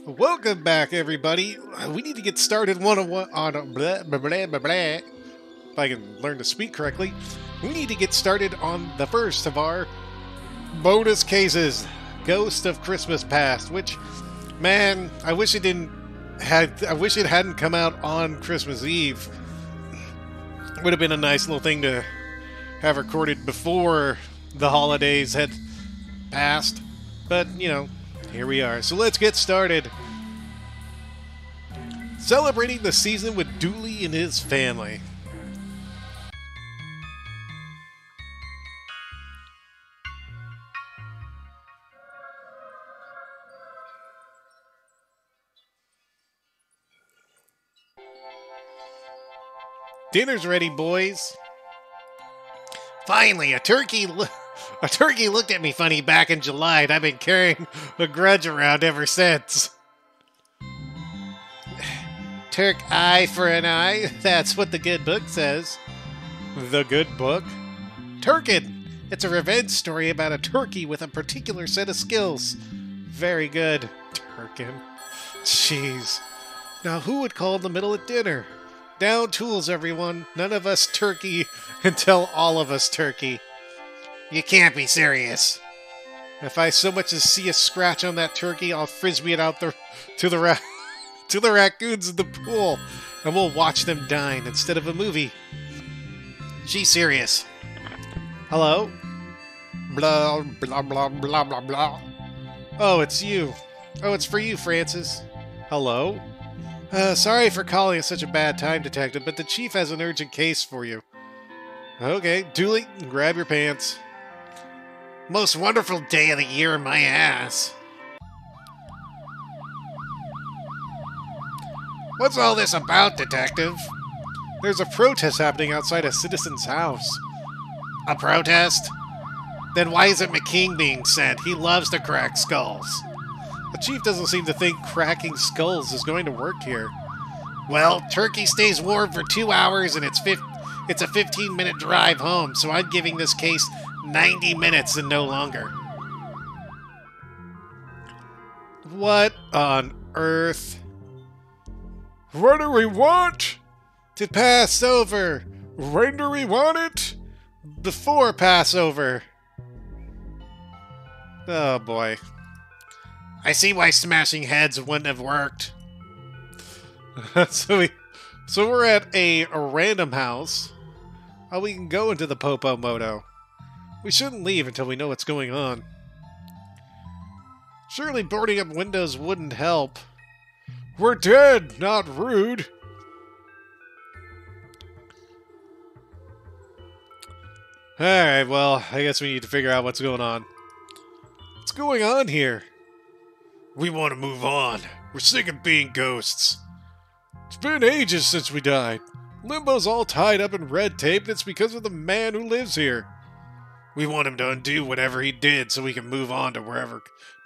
Welcome back, everybody. We need to get started one on blah, blah, blah, blah, blah. If I can learn to speak correctly, we need to get started on the first of our bonus cases, Ghost of Christmas Past. Which, man, I wish it hadn't come out on Christmas Eve. Would have been a nice little thing to have recorded before the holidays had passed. But, here we are. So let's get started. Celebrating the season with Dooley and his family. Dinner's ready, boys. Finally, a turkey looked at me funny back in July, and I've been carrying a grudge around ever since. Turk eye for an eye, that's what the good book says. The good book? Turkin! It's a revenge story about a turkey with a particular set of skills. Very good. Turkin. Jeez. Now who would call in the middle of dinner? Down tools, everyone. None of us turkey until all of us turkey. You can't be serious. If I so much as see a scratch on that turkey, I'll frisbee it out to the raccoons in the pool, and we'll watch them dine instead of a movie. She's serious. Hello? Blah, blah, blah, blah, blah, blah. Oh, it's you. Oh, it's for you, Francis. Hello? Sorry for calling at such a bad time, Detective, but the Chief has an urgent case for you. Okay, Dooley, grab your pants. Most wonderful day of the year in my ass. What's all this about, Detective? There's a protest happening outside a citizen's house. A protest? Then why isn't McQueen being sent? He loves to crack skulls. The Chief doesn't seem to think cracking skulls is going to work here. Well, turkey stays warm for 2 hours and it's a 15-minute drive home, so I'm giving this case 90 minutes and no longer. What on earth? What do we want? To pass over. When do we want it? Before Passover. Oh boy. I see why smashing heads wouldn't have worked. So we're at a random house. Oh, we can go into the Popo Moto. We shouldn't leave until we know what's going on. Surely boarding up windows wouldn't help. We're dead, not rude. Alright, well, I guess we need to figure out what's going on. What's going on here? We want to move on. We're sick of being ghosts. It's been ages since we died. Limbo's all tied up in red tape, and it's because of the man who lives here. We want him to undo whatever he did so we can move on to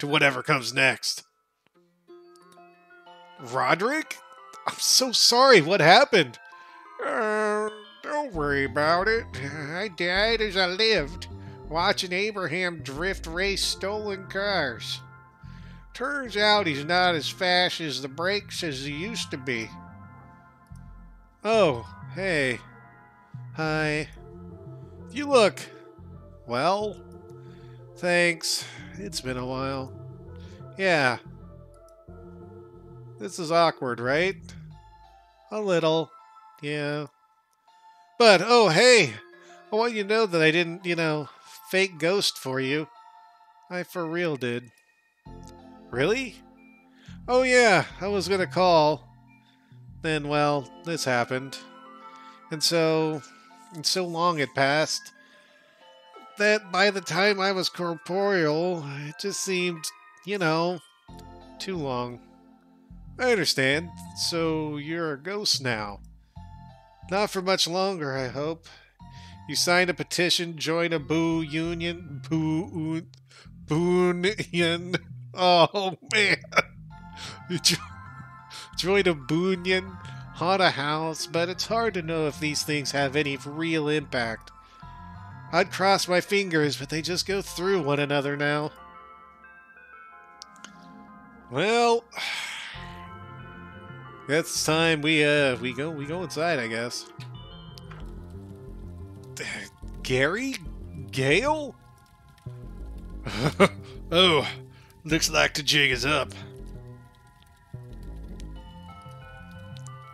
whatever comes next. Roderick? I'm so sorry. What happened? Don't worry about it. I died as I lived, watching Abraham drift race stolen cars. Turns out he's not as fast as the brakes as he used to be. Oh, hey. Hi. You look... well, thanks. It's been a while. Yeah. This is awkward, right? A little. Yeah. But, oh, hey! I want you to know that I didn't, fake ghost for you. I for real did. Really? Oh yeah, I was gonna call. Then, well, this happened. And so long had passed that by the time I was corporeal, it just seemed, too long. I understand. So you're a ghost now. Not for much longer, I hope. You signed a petition, join a boo union. Boonion. Oh, man. You join a boonion, haunt a house, but it's hard to know if these things have any real impact. I'd cross my fingers, but they just go through one another now. Well, it's time we go inside, I guess. Gary? Gayle? Oh, looks like the jig is up.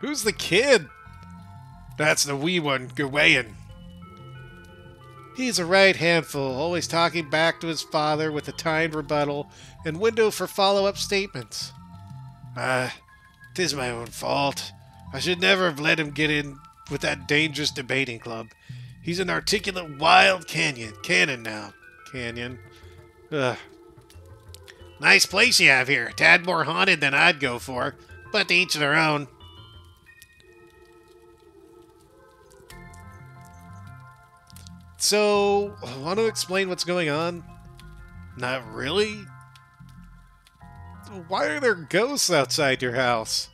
Who's the kid? That's the wee one, Gawain. He's a right handful, always talking back to his father with a timed rebuttal and window for follow-up statements. 'Tis my own fault. I should never have let him get in with that dangerous debating club. He's an articulate wild cannon now. Canyon. Ugh. Nice place you have here. A tad more haunted than I'd go for, but to each their own. So, want to explain what's going on? Not really? Why are there ghosts outside your house?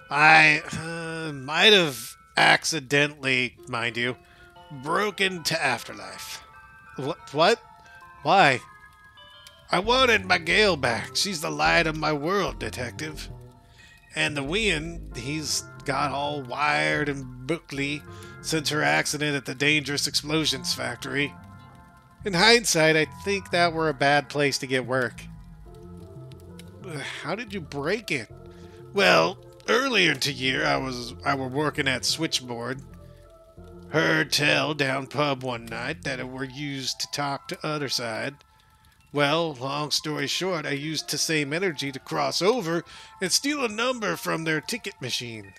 I might have accidentally, mind you, broken to afterlife. What? Why? I wanted my Gayle back. She's the light of my world, detective. And the wean, he's got all wired and bookly since her accident at the dangerous explosions factory. In hindsight, I think that were a bad place to get work. How did you break it? Well, earlier in the year, I were working at switchboard. Heard tell down pub one night that it were used to talk to other side. Well, long story short, I used the same energy to cross over and steal a number from their ticket machine.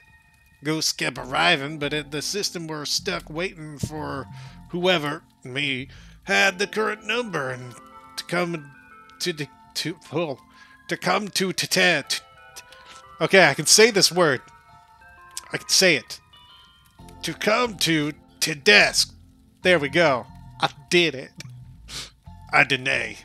Ghosts kept arriving, but the system were stuck waiting for whoever, me, had the current number and to come Okay, I can say this word. I can say it. To come to desk. There we go. I did it. I deny.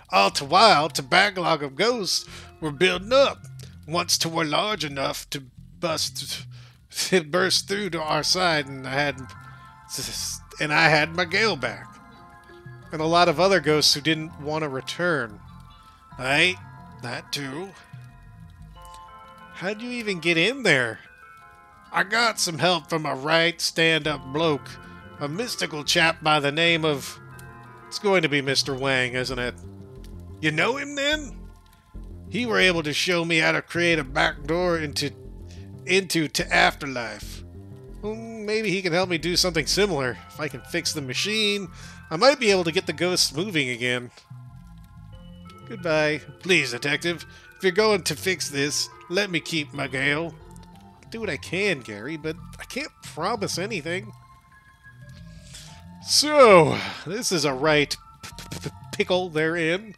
All the while, the backlog of ghosts were building up. Once they were large enough to burst through to our side, and I had my Gayle back. And a lot of other ghosts who didn't want to return. Aye, that too. How'd you even get in there? I got some help from a right stand-up bloke, a mystical chap by the name of... It's going to be Mr. Wang, isn't it? You know him then? He were able to show me how to create a back door into afterlife. Well, maybe he can help me do something similar. If I can fix the machine, I might be able to get the ghosts moving again. Goodbye. Please, detective, if you're going to fix this, let me keep my Gayle. I'll do what I can, Gary, but I can't promise anything. So, this is a right pickle they're in.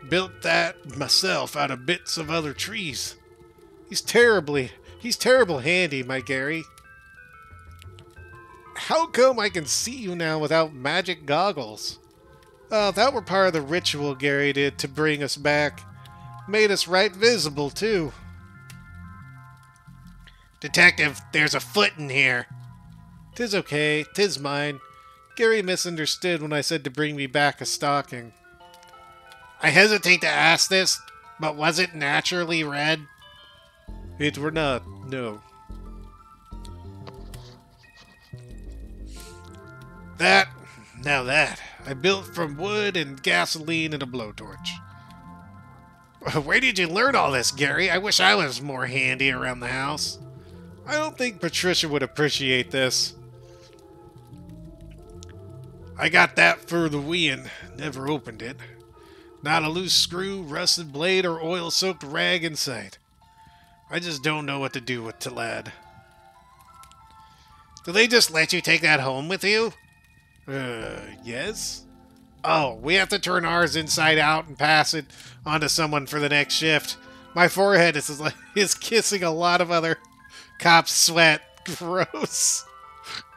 Built that myself out of bits of other trees. He's terrible handy, my Gary. How come I can see you now without magic goggles? That were part of the ritual Gary did to bring us back. Made us right visible, too. Detective, there's a foot in here. 'Tis okay, 'tis mine. Gary misunderstood when I said to bring me back a stocking. I hesitate to ask this, but was it naturally red? It were not, no. Now that, I built from wood and gasoline and a blowtorch. Where did you learn all this, Gary? I wish I was more handy around the house. I don't think Patricia would appreciate this. I got that for the wean, never opened it. Not a loose screw, rusted blade, or oil-soaked rag in sight. I just don't know what to do with the lad. Do they just let you take that home with you? Yes? Oh, we have to turn ours inside out and pass it on to someone for the next shift. My forehead is kissing a lot of other cops' sweat. Gross.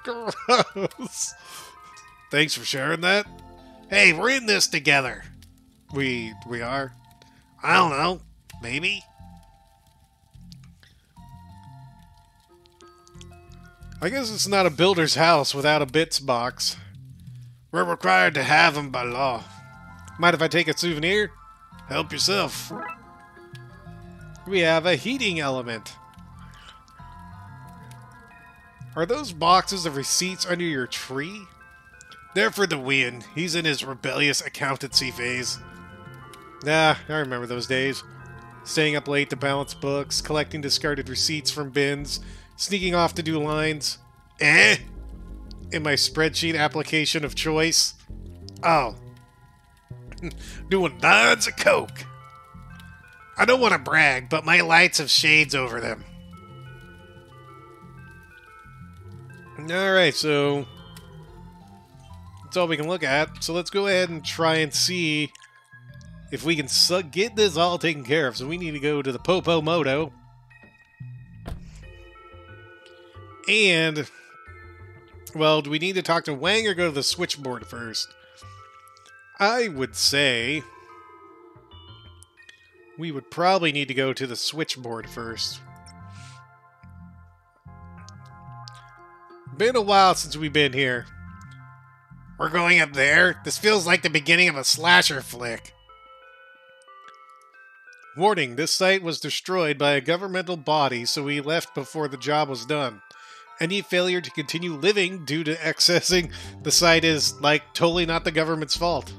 Gross. Thanks for sharing that. Hey, we're in this together. We are? I don't know. Maybe? I guess it's not a builder's house without a bits box. We're required to have them by law. Mind if I take a souvenir? Help yourself. We have a heating element. Are those boxes of receipts under your tree? They're for the Wien. He's in his rebellious accountancy phase. Nah, I remember those days. Staying up late to balance books, collecting discarded receipts from bins, sneaking off to do lines. In my spreadsheet application of choice. Oh. Doing lines of coke. I don't want to brag, but my lights have shades over them. Alright, so that's all we can look at. So let's go ahead and try and see if we can get this all taken care of. So we need to go to the Popo Moto. And, well, do we need to talk to Wang or go to the switchboard first? I would say we would probably need to go to the switchboard first. Been a while since we've been here. We're going up there? This feels like the beginning of a slasher flick. Warning, this site was destroyed by a governmental body, so we left before the job was done. Any failure to continue living due to accessing the site is, like, totally not the government's fault.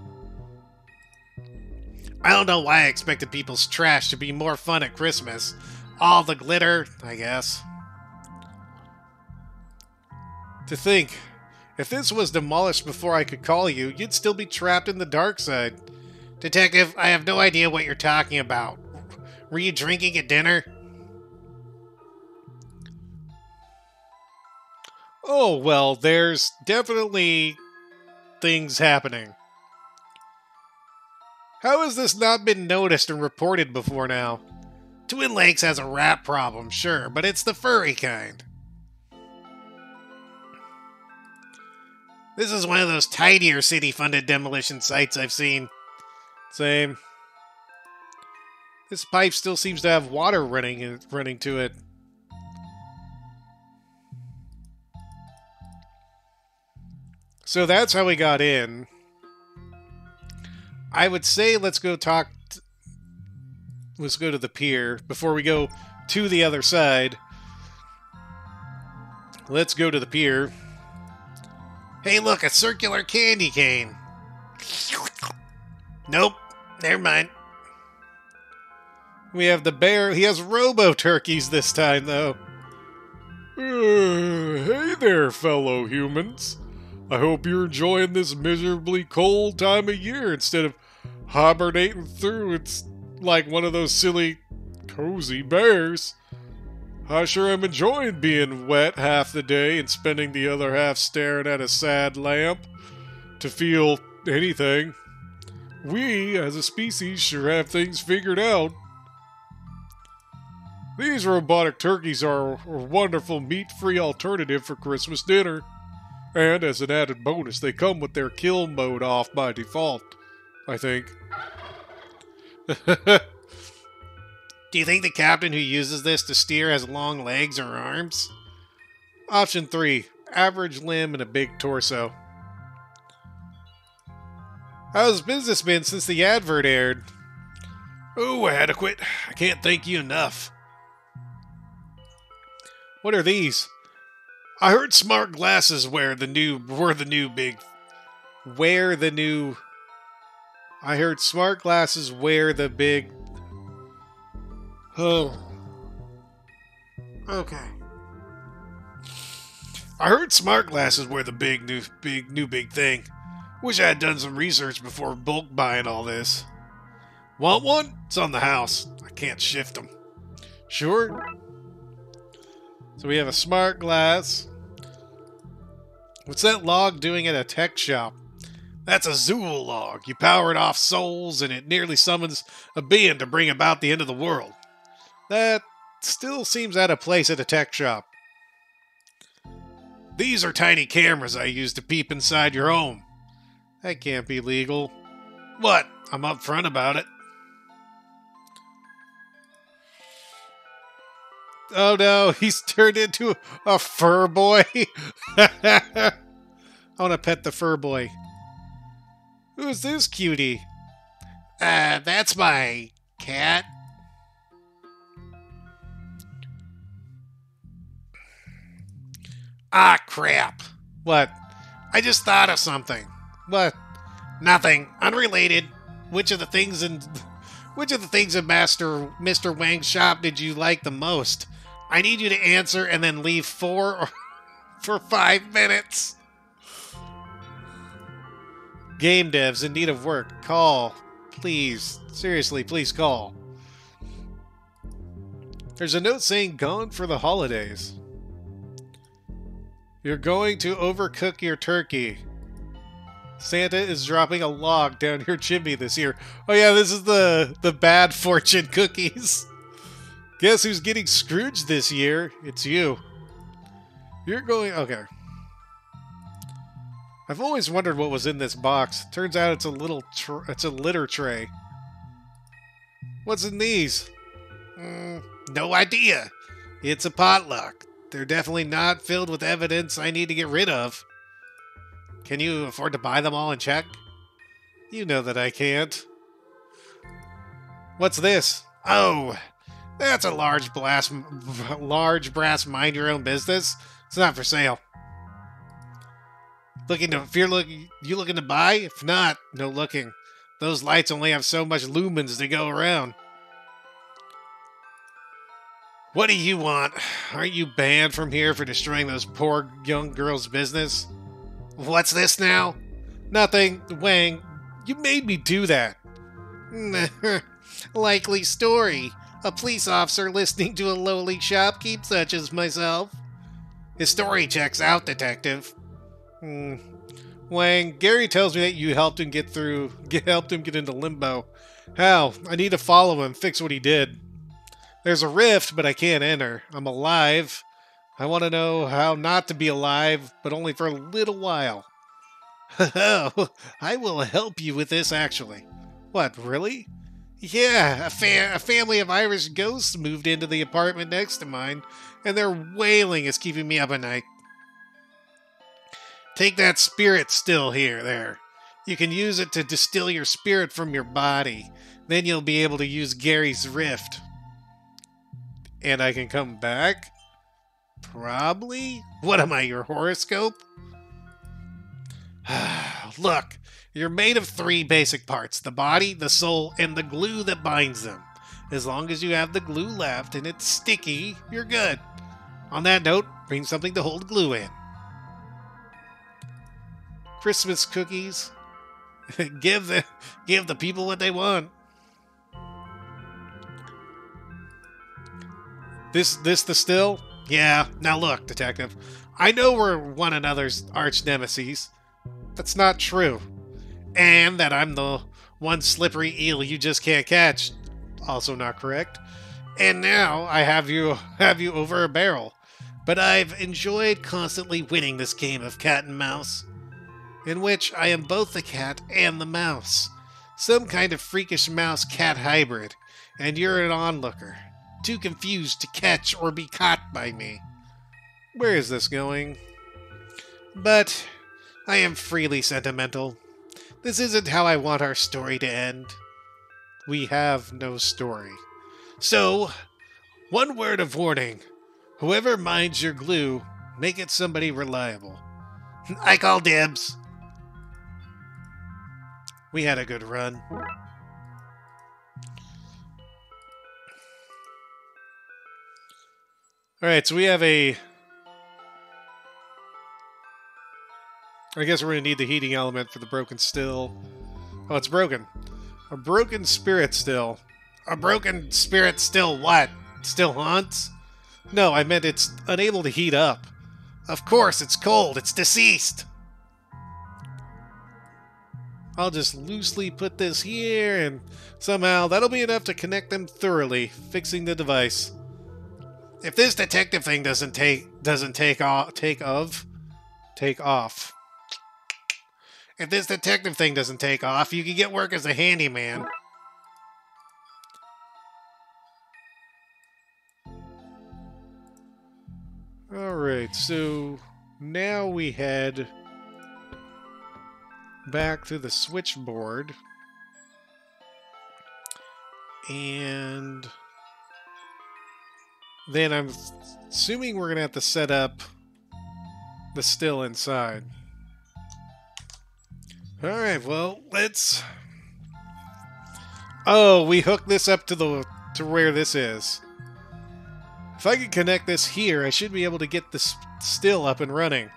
I don't know why I expected people's trash to be more fun at Christmas. All the glitter, I guess. To think, if this was demolished before I could call you, you'd still be trapped in the Darkside. Detective, I have no idea what you're talking about. Were you drinking at dinner? Oh, well, there's definitely things happening. How has this not been noticed and reported before now? Twin Lakes has a rat problem, sure, but it's the furry kind. This is one of those tidier city-funded demolition sites I've seen. Same. This pipe still seems to have water running to it. So that's how we got in. I would say let's go to the pier before we go to the other side. Let's go to the pier. Hey, look, a circular candy cane. Nope, never mind. We have the bear. He has robo-turkeys this time, though. Hey there, fellow humans. I hope you're enjoying this miserably cold time of year instead of hibernating through. It's like one of those silly, cozy bears. I sure am enjoying being wet half the day and spending the other half staring at a sad lamp to feel anything. We, as a species, sure have things figured out. These robotic turkeys are a wonderful meat-free alternative for Christmas dinner. And as an added bonus, they come with their kill mode off by default, I think. Do you think the captain who uses this to steer has long legs or arms? Option 3. Average limb and a big torso. How's business been since the advert aired? Oh, adequate. I can't thank you enough. What are these? I heard smart glasses I heard smart glasses wear the big... Oh. Okay. I heard smart glasses were the big thing. Wish I had done some research before bulk buying all this. Want one? It's on the house. I can't shift them. Sure. So we have a smart glass. What's that log doing at a tech shop? That's a Zool log. You power it off souls and it nearly summons a being to bring about the end of the world. That still seems out of place at a tech shop. These are tiny cameras I use to peep inside your home. That can't be legal. What? I'm upfront about it. Oh no, he's turned into a fur boy. I want to pet the fur boy. Who's this cutie? That's my cat. Ah, crap. What? I just thought of something. What? Nothing. Unrelated. Which of the things in Mr. Wang's shop did you like the most? I need you to answer and then leave for 5 minutes. Game devs in need of work. Call. Please. Seriously, please call. There's a note saying gone for the holidays. You're going to overcook your turkey. Santa is dropping a log down your chimney this year. Oh yeah, this is the bad fortune cookies. Guess who's getting Scrooged this year? It's you. You're going... Okay. I've always wondered what was in this box. Turns out it's a litter tray. What's in these? No idea. It's a potluck. They're definitely not filled with evidence I need to get rid of. Can you afford to buy them all in check? You know that I can't. What's this? Oh, that's a large brass mind your own business. It's not for sale. You looking to buy? If not, no looking. Those lights only have so much lumens to go around. What do you want? Aren't you banned from here for destroying those poor young girls' business? What's this now? Nothing. Wang, you made me do that. Likely story. A police officer listening to a lowly shopkeep such as myself. His story checks out, Detective. Wang, Gary tells me that you helped him get into limbo. How? I need to follow him, fix what he did. There's a rift, but I can't enter. I'm alive. I want to know how not to be alive, but only for a little while. I will help you with this, actually. What, really? Yeah, a family of Irish ghosts moved into the apartment next to mine, and their wailing is keeping me up at night. Take that spirit still there. You can use it to distill your spirit from your body. Then you'll be able to use Gary's rift. And I can come back? Probably? What am I, your horoscope? Look, you're made of 3 basic parts. The body, the soul, and the glue that binds them. As long as you have the glue left and it's sticky, you're good. On that note, bring something to hold glue in. Christmas cookies. Give the people what they want. This the still? Yeah. Now look, Detective. I know we're one another's arch nemesis. That's not true. And that I'm the one slippery eel you just can't catch. Also not correct. And now I have you over a barrel. But I've enjoyed constantly winning this game of cat and mouse, in which I am both the cat and the mouse. Some kind of freakish mouse-cat hybrid. And you're an onlooker. Too confused to catch or be caught by me. Where is this going? But I am freely sentimental. This isn't how I want our story to end. We have no story. So, one word of warning. Whoever minds your glue, make it somebody reliable. I call dibs. We had a good run. Alright, so we have a... I guess we're going to need the heating element for the broken still. Oh, it's broken. A broken spirit still. A broken spirit still what? Still haunts? No, I meant it's unable to heat up. Of course, it's cold. It's deceased. I'll just loosely put this here, and somehow that'll be enough to connect them thoroughly, fixing the device. If this detective thing doesn't take off. If this detective thing doesn't take off, you can get work as a handyman. Alright, so now we head back to the switchboard. And then I'm assuming we're going to have to set up the still inside. Alright, well, let's... Oh, we hooked this up to where this is. If I can connect this here, I should be able to get this still up and running.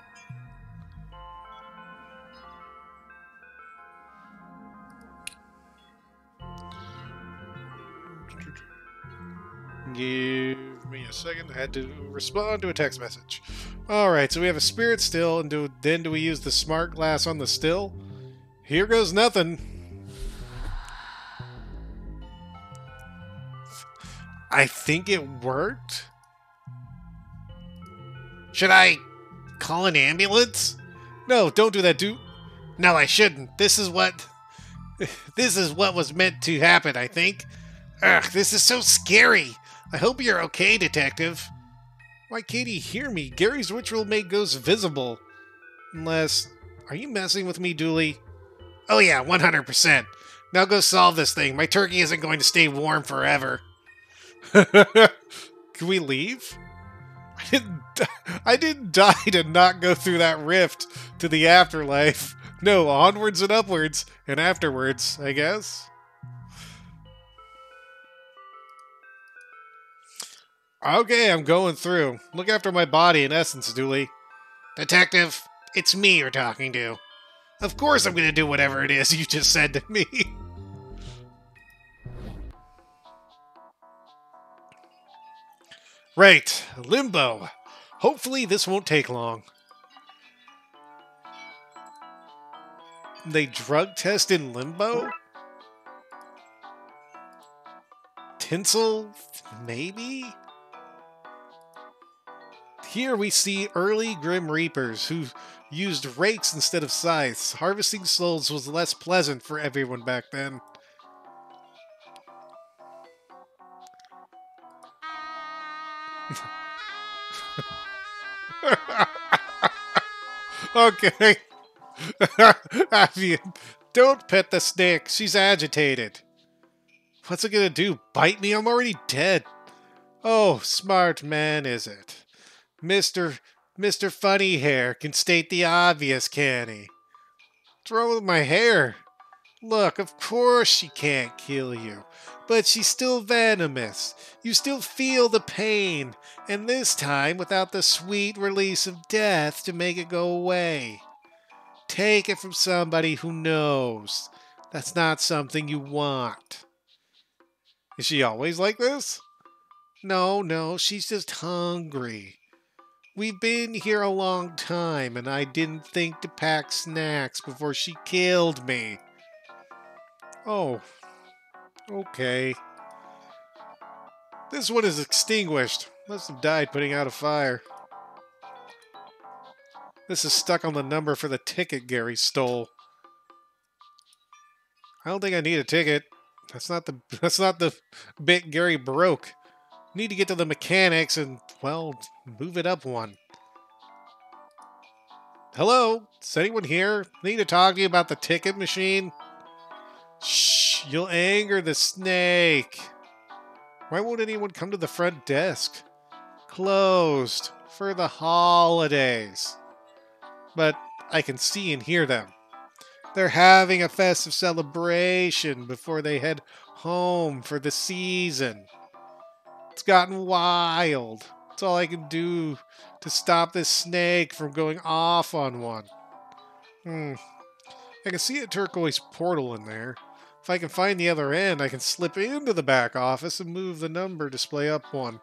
Give me a second. I had to respond to a text message. Alright, so we have a spirit still, and then do we use the smart glass on the still? Here goes nothing. I think it worked. Should I call an ambulance? No, don't do that, dude. No, I shouldn't. This is what was meant to happen, I think. Ugh, this is so scary. I hope you're okay, detective. Why can't he hear me? Gary's ritual made ghosts visible. Unless... Are you messing with me, Dooley? Oh yeah, 100%. Now go solve this thing. My turkey isn't going to stay warm forever. Can we leave? I didn't die to not go through that rift to the afterlife. No, onwards and upwards, and afterwards, I guess. Okay, I'm going through. Look after my body, in essence, Dooley. Detective, it's me you're talking to. Of course I'm going to do whatever it is you just said to me. Right, limbo. Hopefully this won't take long. They drug test in limbo? Tinsel? Maybe? Here we see early Grim Reapers who used rakes instead of scythes. Harvesting souls was less pleasant for everyone back then. Okay. I mean, don't pet the snake. She's agitated. What's it gonna do? Bite me? I'm already dead. Oh, smart man, is it? Mr. Funny Hair can state the obvious, can he? What's wrong with my hair? Look, of course she can't kill you, but she's still venomous. You still feel the pain, and this time without the sweet release of death to make it go away. Take it from somebody who knows. That's not something you want. Is she always like this? No, she's just hungry. We've been here a long time, and I didn't think to pack snacks before she killed me. Oh, okay. This one is extinguished. Must have died putting out a fire. This is stuck on the number for the ticket Gary stole. I don't think I need a ticket. That's not the bit Gary broke. Need to get to the mechanics and, well, move it up one. Hello? Is anyone here? Need to talk to you about the ticket machine? Shh, you'll anger the snake. Why won't anyone come to the front desk? Closed for the holidays. But I can see and hear them. They're having a festive celebration before they head home for the season. It's gotten wild. That's all I can do to stop this snake from going off on one. I can see a turquoise portal in there. If I can find the other end, I can slip into the back office and move the number display up one.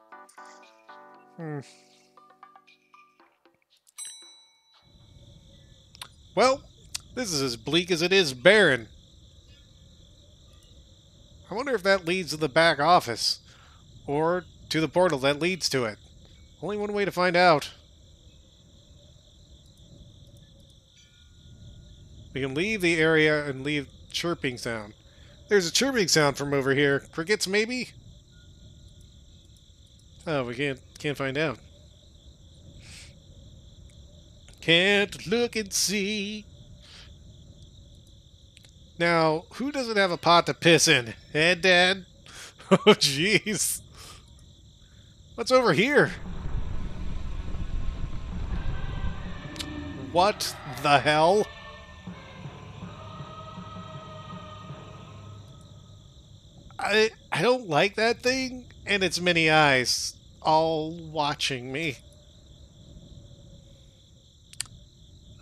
Well, this is as bleak as it is barren. I wonder if that leads to the back office. Or to the portal that leads to it. Only one way to find out. We can leave the area and leave chirping sound. There's a chirping sound from over here. Crickets, maybe? Oh, we can't find out. Can't look and see. Now, who doesn't have a pot to piss in? Eh, Dad? Oh, jeez. What's over here? What the hell? I don't like that thing and its many eyes all watching me.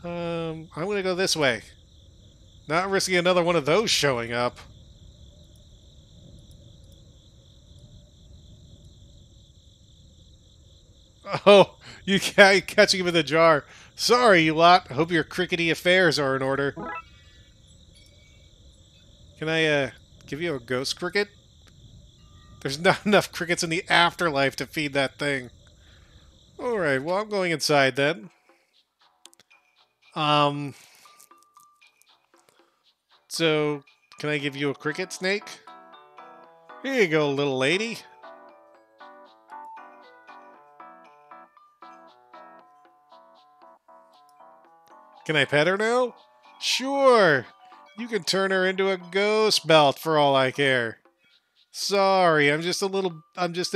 I'm gonna go this way. Not risking another one of those showing up. Oh, you catching him in the jar. Sorry, you lot. Hope your crickety affairs are in order. Can I, give you a ghost cricket? There's not enough crickets in the afterlife to feed that thing. Alright, well, I'm going inside then. So, can I give you a cricket, Snake? Here you go, little lady. Can I pet her now? Sure! You can turn her into a ghost belt for all I care. Sorry, I'm just a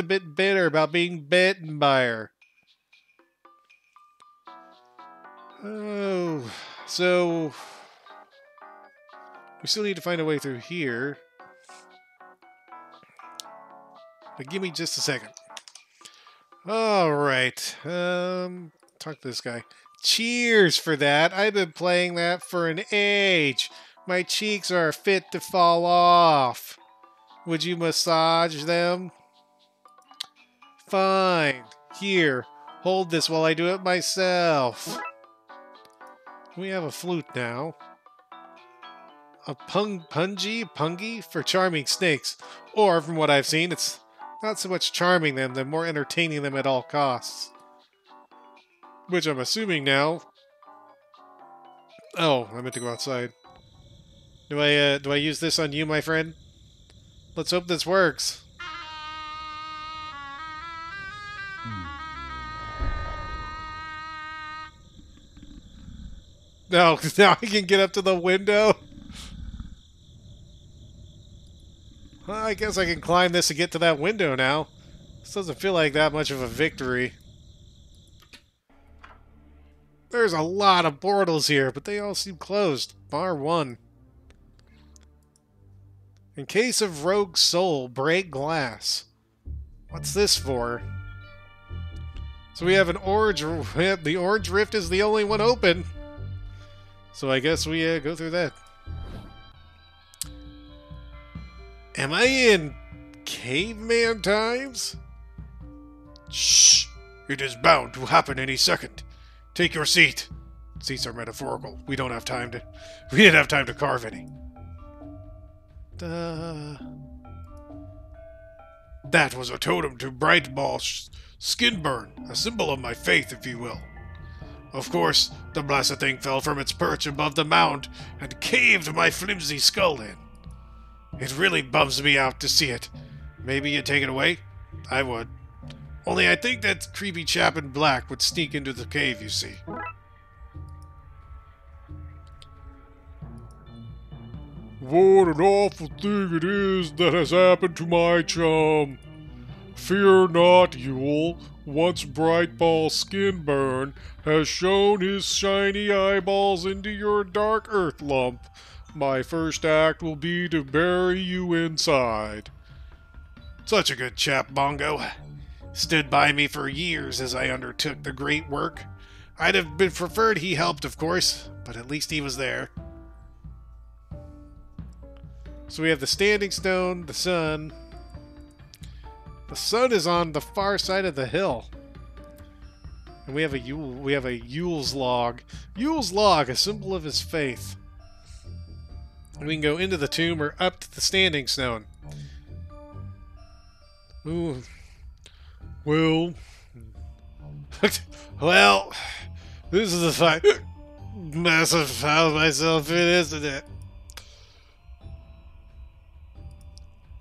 bit bitter about being bitten by her. Oh, so we still need to find a way through here. But give me just a second. Alright, talk to this guy. Cheers for that. I've been playing that for an age. My cheeks are fit to fall off. Would you massage them? Fine. Here, hold this while I do it myself. We have a flute now. A pungy for charming snakes. Or, from what I've seen, it's not so much charming them, than more entertaining them at all costs. Which I'm assuming now... Oh, I meant to go outside. Do I use this on you, my friend? Let's hope this works. No, now I can get up to the window. Well, I guess I can climb this and get to that window now. This doesn't feel like that much of a victory. There's a lot of portals here, but they all seem closed, bar one. In case of rogue soul, break glass. What's this for? So we have an orange... The orange rift is the only one open. So I guess we go through that. Am I in caveman times? Shh! It is bound to happen any second. Take your seat. Seats are metaphorical. We didn't have time to carve any. That was a totem to Brightball Skinburn, a symbol of my faith, if you will. Of course, the blessed thing fell from its perch above the mound and caved my flimsy skull in. It really bums me out to see it. Maybe you'd take it away? I would. Only I think that creepy chap in black would sneak into the cave, you see. What an awful thing it is that has happened to my chum. Fear not, Yule. Once Brightball Skinburn has shown his shiny eyeballs into your dark earth lump, my first act will be to bury you inside. Such a good chap, Bongo. Stood by me for years as I undertook the great work. I'd have been preferred he helped, of course, but at least he was there. So we have the standing stone, the sun. The sun is on the far side of the hill. And we have a Yule's log. Yule's log, a symbol of his faith. And we can go into the tomb or up to the standing stone. Ooh. Well. Well, this is a fight. Massive found myself in, isn't it?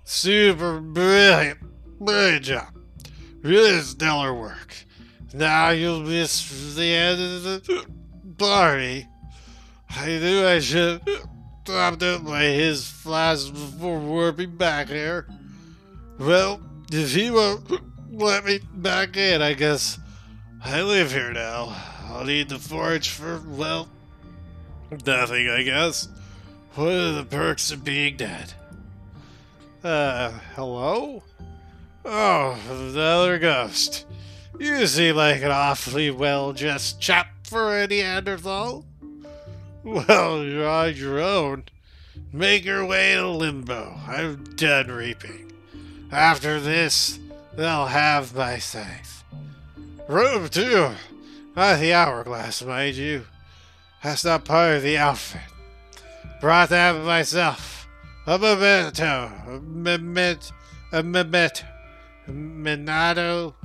Super brilliant. Brilliant job. Really stellar work. Now you'll miss the end of the party. I knew I should have stopped up by his flash before warping back here. Well, if he won't let me back in, I guess I live here now. I'll need the forage for, well, nothing, I guess. What are the perks of being dead? Hello? Oh, another ghost. You seem like an awfully well-dressed chap for a Neanderthal. Well, you're on your own. Make your way to limbo. I'm done reaping. After this, they'll have my scythe. Room, too. Not the hourglass, mind you. That's not part of the outfit. Brought that myself. A memento. A memento. Minato.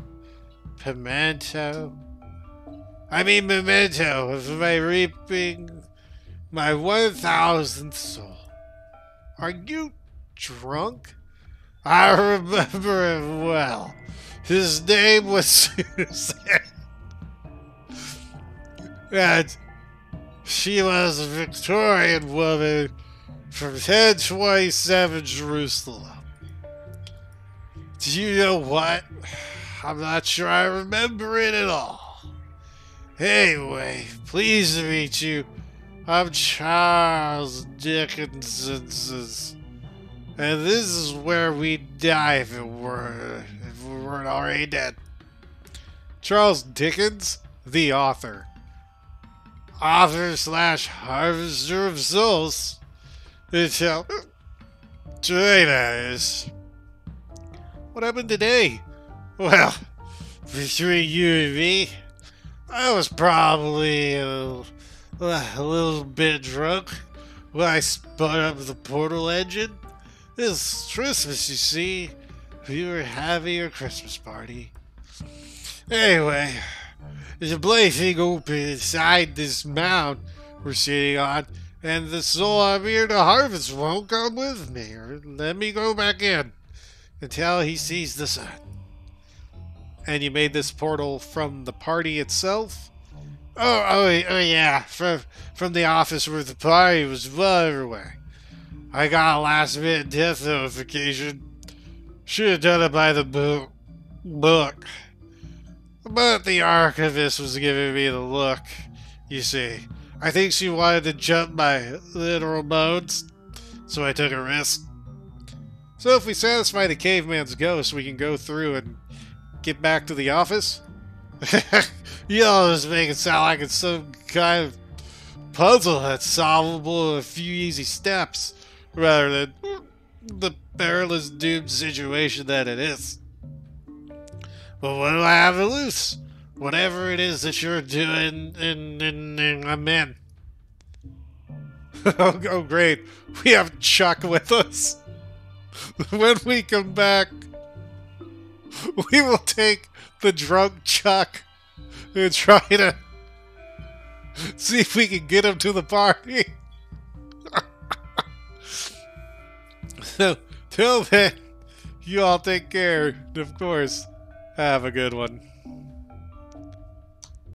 Pimento. I mean memento of my reaping my 1,000th soul. Are you drunk? I remember him well. His name was Susan. And she was a Victorian woman from 1027 Jerusalem. Do you know what? I'm not sure I remember it at all. Anyway, pleased to meet you. I'm Charles Dickinson, and this is where we'd die if we weren't already dead. Charles Dickens, the author. Author / harvester of souls. Until today, that is. What happened today? Well, between you and me, I was probably a little bit drunk when I spun up the portal engine. This Christmas, you see, we were having a Christmas party. Anyway, there's a blazing open inside this mound we're sitting on, and the soul I'm here to harvest won't come with me or let me go back in until he sees the sun. And you made this portal from the party itself? Oh yeah, from the office where the party was well underway. I got a last-minute death notification. Should have done it by the book. But the archivist was giving me the look, you see. I think she wanted to jump my literal bones, so I took a risk. So if we satisfy the caveman's ghost, we can go through and get back to the office? You always make it sound like it's some kind of puzzle that's solvable in a few easy steps, rather than the perilous doomed situation that it is. But what do I have to lose? Whatever it is that you're doing, I'm in. Oh, great. We have Chuck with us. When we come back, we will take the drunk Chuck and try to see if we can get him to the party. So, till then, you all take care. And of course, have a good one.